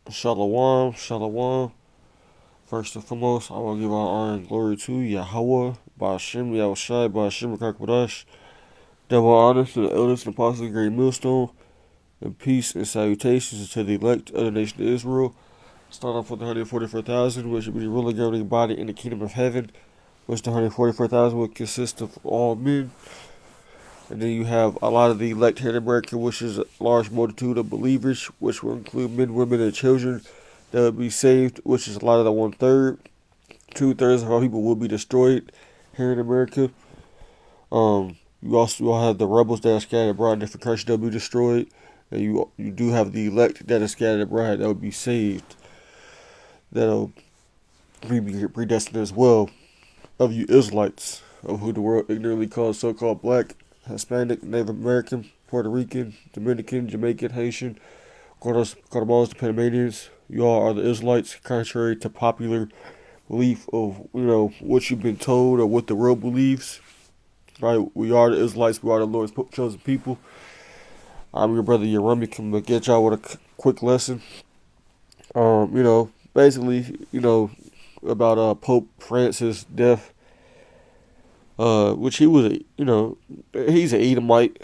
Shalom, shalom. First and foremost, I want to give our honor and glory to Yahweh, Ba'ashem, Yahushai, Ba'ashem, Kakadash. Double honor to the elders and apostles of the Great Millstone, and peace and salutations to the elect of the nation of Israel. Start off with the 144,000, which will be the ruling governing body in the kingdom of heaven, which the 144,000 will consist of all men. And then you have a lot of the elect here in America, which is a large multitude of believers, which will include men, women, and children that will be saved, which is a lot of the 1/3. 2/3 of our people will be destroyed here in America. You also will have the rebels that are scattered abroad in different countries that will be destroyed. And you do have the elect that are scattered abroad that will be saved. That'll be predestined as well. Of you Israelites, of who the world ignorantly calls so-called black, Hispanic, Native American, Puerto Rican, Dominican, Jamaican, Haitian, Guatemalans, the Panamanians. You all are the Israelites, contrary to popular belief of what you've been told or what the world believes. Right? We are the Israelites. We are the Lord's chosen people. I'm your brother Yeremi. Come to get y'all with a quick lesson. Basically, about Pope Francis' death. Which he was, he's an Edomite,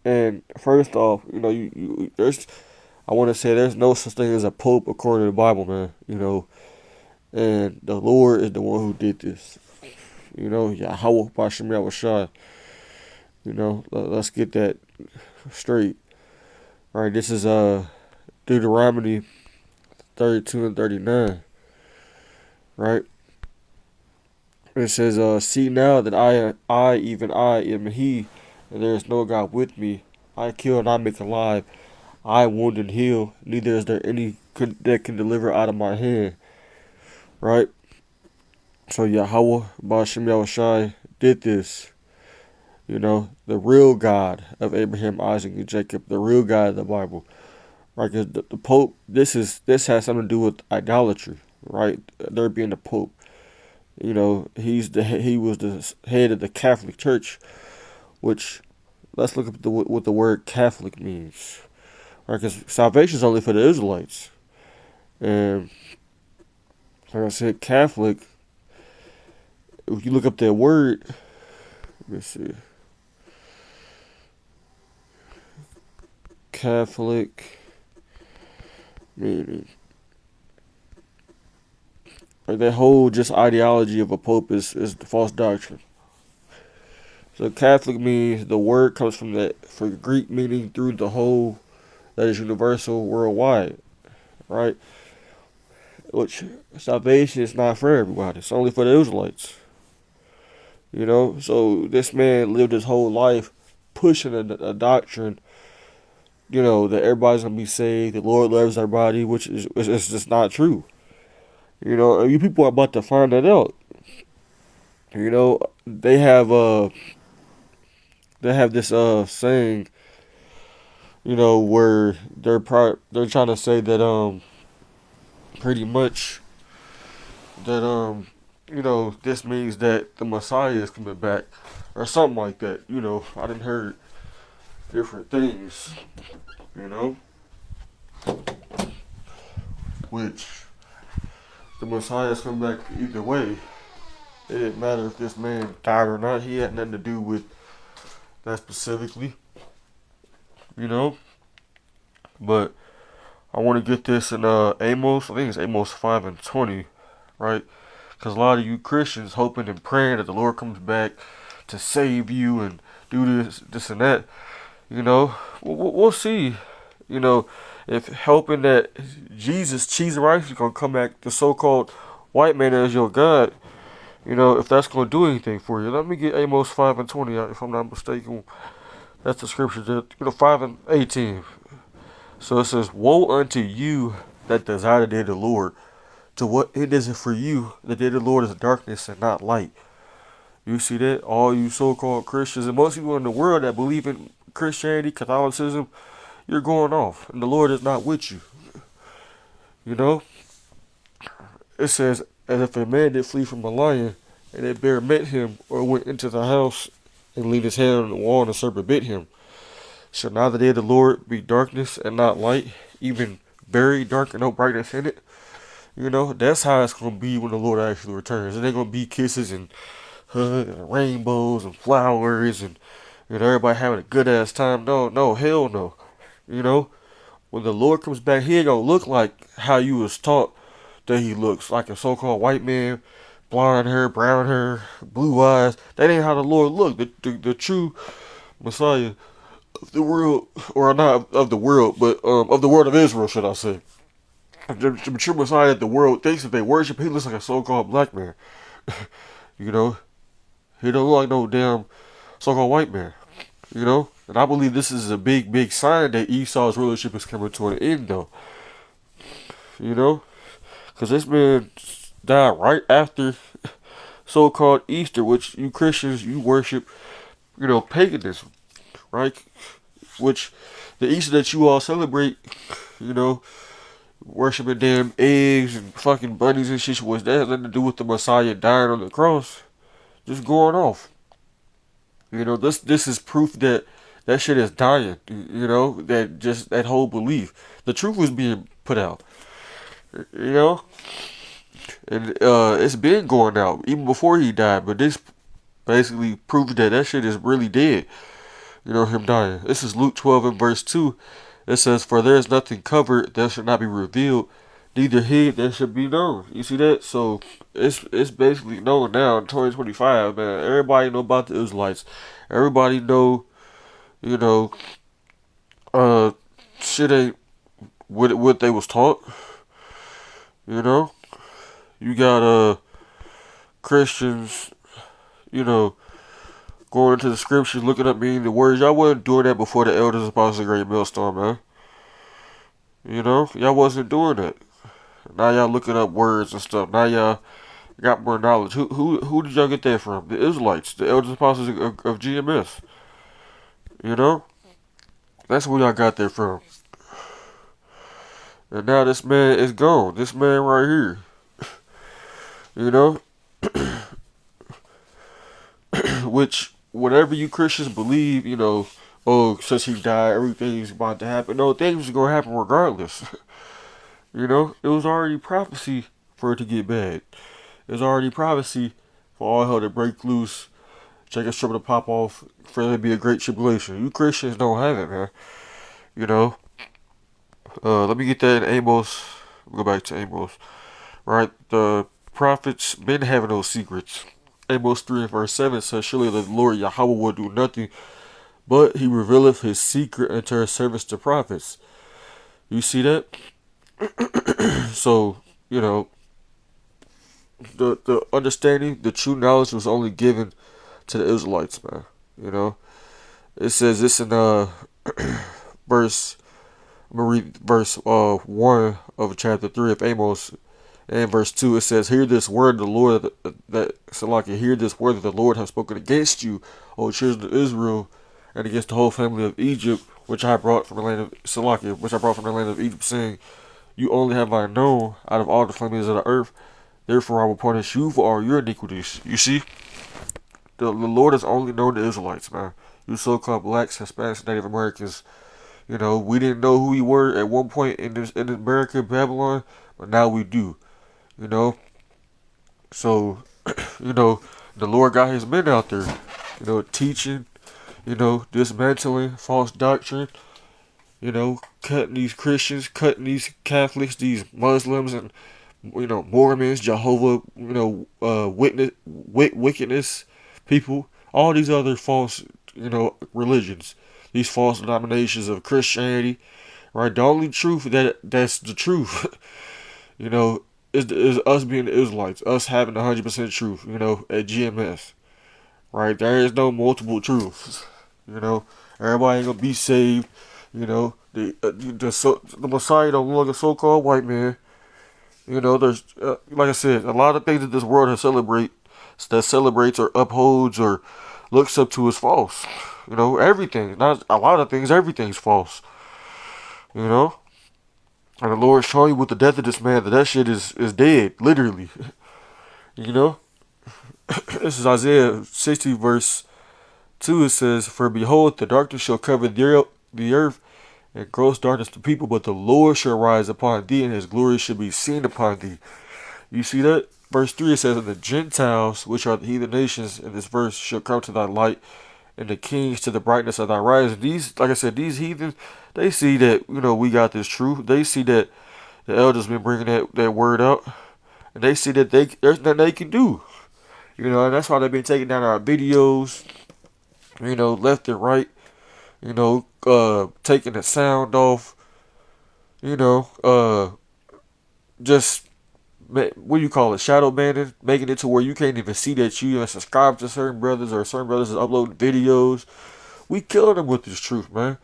and first off, there's, I want to say there's no such thing as a pope according to the Bible, man, and the Lord is the one who did this, Yahweh Bashem Yahushai, let's get that straight. All right, this is Deuteronomy 32 and 39, right? It says, see now that even I am he, and there is no God with me. I kill and I make alive. I wound and heal. Neither is there any that can deliver out of my hand. Right? So Yahweh, Ba'ashem Yahushai, did this. The real God of Abraham, Isaac, and Jacob, the real God of the Bible. Right? Because the Pope, this has something to do with idolatry. Right? There being the Pope. He was the head of the Catholic Church, which let's look up what the word Catholic means. Right, because salvation is only for the Israelites, and like I said, Catholic. If you look up that word, let me see, Catholic meaning. That whole just ideology of a pope is the false doctrine. So Catholic means the word comes from that for Greek meaning through the whole that is universal worldwide, right? Which salvation is not for everybody. It's only for the Israelites. So this man lived his whole life pushing a doctrine, that everybody's gonna be saved, the Lord loves everybody, which is just not true. You people are about to find that out. They have this saying, where they're trying to say that pretty much that this means that the Messiah is coming back or something like that. I didn't heard different things. Which the Messiah is coming back either way. It didn't matter if this man died or not. He had nothing to do with that specifically. But I want to get this in Amos. I think it's Amos 5 and 20, right? Because a lot of you Christians hoping and praying that the Lord comes back to save you and do this and that. We'll see. If helping that Jesus, cheese and rice, is gonna come back, the so-called white man as your God. If that's gonna do anything for you. Let me get Amos 5 and 20, if I'm not mistaken. That's the scripture. 5 and 18. So it says, "Woe unto you that desire the day of the Lord. To what it isn't for you, the day of the Lord is darkness and not light." You see that? All you so-called Christians and most people in the world that believe in Christianity, Catholicism, you're going off, and the Lord is not with you. It says, "As if a man did flee from a lion, and a bear met him, or went into the house and leaned his head on the wall, and a serpent bit him. Shall not the day of the Lord be darkness and not light? even very dark and no brightness in it. You know, that's how it's gonna be when the Lord actually returns. It ain't gonna be kisses and hugs and rainbows and flowers and everybody having a good ass time. No, no, hell no. You know, when the Lord comes back, he ain't gonna look like how you was taught that he looks, like a so-called white man, blonde hair, brown hair, blue eyes. That ain't how the Lord looked. The true Messiah of the world, or not of the world, but of the world of Israel, should I say? The true Messiah that the world thinks that they worship, he looks like a so-called black man. You know, he don't look like no damn so-called white man. You know, and I believe this is a big, big sign that Esau's rulership is coming to an end, though. You know, because this man died right after so-called Easter, which you Christians, you worship, paganism, right? Which the Easter that you all celebrate, you know, worshiping damn eggs and fucking bunnies and shit, was that has nothing to do with the Messiah dying on the cross, just going off. You know, this is proof that that shit is dying. You know, that just that whole belief, the truth is being put out. You know, and it's been going out even before he died, but this basically proves that that shit is really dead. You know, him dying. This is Luke 12 and verse 2. It says, "For there is nothing covered that should not be revealed, neither hid that should be known." You see that? So it's basically known now in 2025, man. Everybody know about the Israelites. Everybody know, you know, uh, shit ain't what they was taught. You know, you got Christians, you know, going into the scriptures, looking up meaning the words. Y'all wasn't doing that before the elders apostles, the great millstone, man. You know, y'all wasn't doing that. Now y'all looking up words and stuff. Now y'all got more knowledge. Who did y'all get that from? The Israelites, the elders apostles of GMS. You know, that's where y'all got that from. And now this man is gone. This man right here. You know, which whatever you Christians believe, oh, since he died, everything's about to happen. No, things are gonna happen regardless. You know, it was already prophecy for it to get bad. It was already prophecy for all hell to break loose, Jacob's trouble to pop off, for there to be a great tribulation. You Christians don't have it, man. You know. Let me get that in Amos. Go back to Amos. Right? The prophets been having those secrets. Amos 3 and verse 7 says, "Surely the Lord Yahweh will do nothing, but he revealeth his secret unto his servants the prophets." You see that? So, the understanding, the true knowledge was only given to the Israelites, man. You know? It says this in verse I'm gonna read verse 1 of chapter 3 of Amos. And verse 2, it says, "Hear this word of the Lord, hear this word that the Lord has spoken against you, O children of Israel, and against the whole family of Egypt, which I brought from the land of Egypt, saying, You only have I known out of all the families of the earth, therefore I will punish you for all your iniquities." You see, the Lord is only known to Israelites, man. You so-called blacks, Hispanics, Native Americans, we didn't know who we were at one point in America, Babylon, but now we do. You know, so the Lord got his men out there, teaching, dismantling false doctrine, cutting these Christians, cutting these Catholics, these Muslims, and Mormons, Jehovah, wickedness people, all these other false, religions, these false denominations of Christianity, right? The only truth that's the truth, is us being the Israelites, us having 100% truth, at GMS, right? There is no multiple truths, Everybody ain't gonna be saved, the Messiah don't look like a so-called white man. There's like I said, a lot of things that this world that celebrates or upholds or looks up to is false. Everything, not a lot of things, everything's false. And the Lord showing you with the death of this man that shit is dead, literally. you know? This is Isaiah 60 verse 2. It says, "For behold, the darkness shall cover the earth, and gross darkness to people, but the Lord shall rise upon thee, and his glory shall be seen upon thee. You see that? Verse 3 it says, and the Gentiles, which are the heathen nations, in this verse, shall come to thy light, and the kings to the brightness of thy rising. These, like I said, these heathens, they see that, we got this truth. They see that the elders been bringing that word out, and they see that there's nothing they can do. And that's why they've been taking down our videos, left and right, taking the sound off, you know, uh, just what do you call it? Shadow banning, making it to where you can't even see that you subscribe to certain brothers, or certain brothers is uploading videos. We killing them with this truth, man.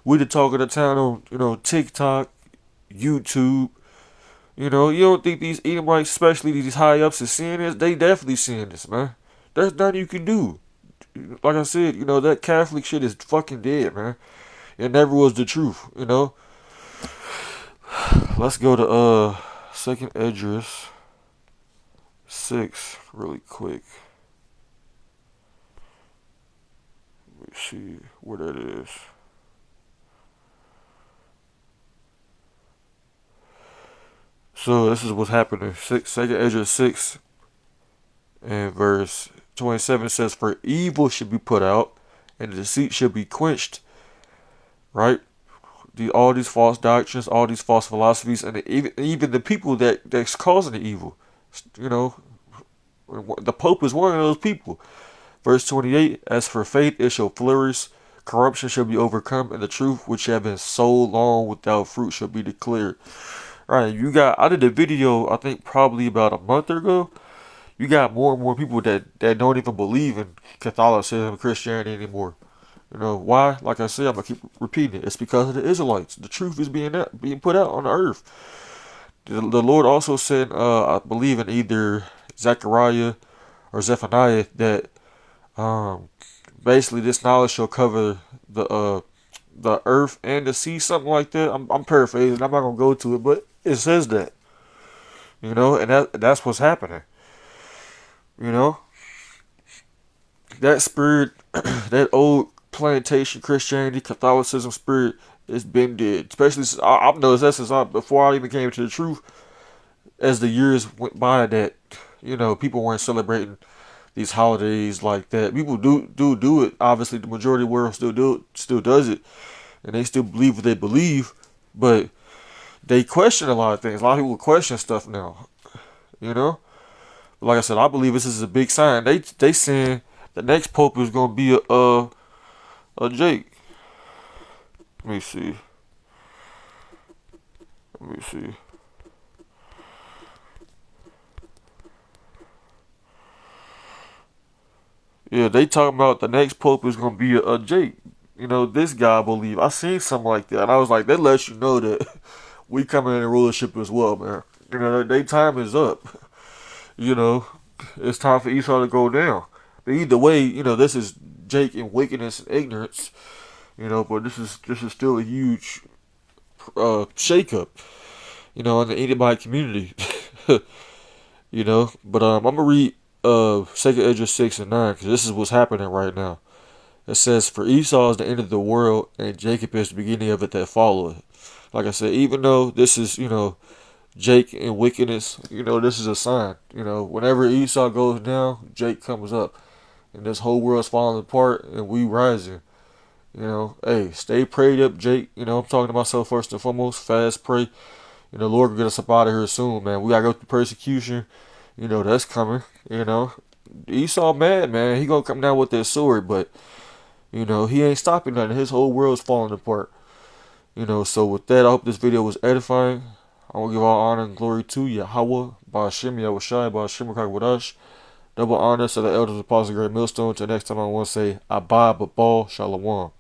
We the talk of the town on TikTok, YouTube. You don't think these Edomites, especially these high ups, is seeing this? They definitely seeing this, man. There's nothing you can do. Like I said, that Catholic shit is fucking dead, man. It never was the truth. Let's go to Second Esdras 6 really quick. Let me see where that is. So this is what's happening. Second Esdras 6 and verse 27 says, for evil should be put out, and the deceit should be quenched. Right? All these false doctrines, all these false philosophies, and even the people that's causing the evil. The Pope is one of those people. Verse 28, as for faith, it shall flourish, corruption shall be overcome, and the truth which have been so long without fruit shall be declared. Right, I did a video, I think probably about a month ago. You got more and more people that don't even believe in Catholicism, Christianity anymore. Why? Like I said, I'm gonna keep repeating it. It's because of the Israelites. The truth is being put out on the earth. The Lord also said, I believe in either Zechariah or Zephaniah, that basically this knowledge shall cover the earth and the sea, something like that. I'm paraphrasing. I'm not gonna go to it, but it says that. And that's what's happening. That spirit, that old plantation Christianity, Catholicism spirit, it's been dead. Especially I've noticed that since before I even came to the truth. As the years went by, that people weren't celebrating these holidays like that. People do it. Obviously, the majority of the world still does it, and they still believe what they believe. But they question a lot of things. A lot of people question stuff now. Like I said, I believe this is a big sign. They saying the next pope is gonna be a Jake. Let me see. Yeah, they talking about the next pope is gonna be a Jake. This guy, I believe. I seen something like that, and I was like, that lets you know that we coming in a rulership as well, man. Their time is up. It's time for Esau to go down. But either way, this is Jake in wickedness and ignorance. But this is still a huge shakeup. In the Edomite community. But I'm gonna read Second Esdras 6 and 9, because this is what's happening right now. It says, for Esau is the end of the world, and Jacob is the beginning of it that followeth. Like I said, even though this is, Jake in wickedness, this is a sign. Whenever Esau goes down, Jake comes up. And this whole world's falling apart, and we rising. Hey, stay prayed up, Jake. I'm talking to myself first and foremost. Fast pray. The Lord will get us up out of here soon, man. We gotta go through persecution. That's coming. Esau mad, man. He gonna come down with that sword, but he ain't stopping nothing. His whole world's falling apart. So with that, I hope this video was edifying. I will give all honor and glory to Yahweh, Ba'ashem, Yahushai, Ba'ashem, Wadash. Double honor to the elders of the Apostle Great Millstone. Till next time, I want to say, Abba, Babal, Shalom.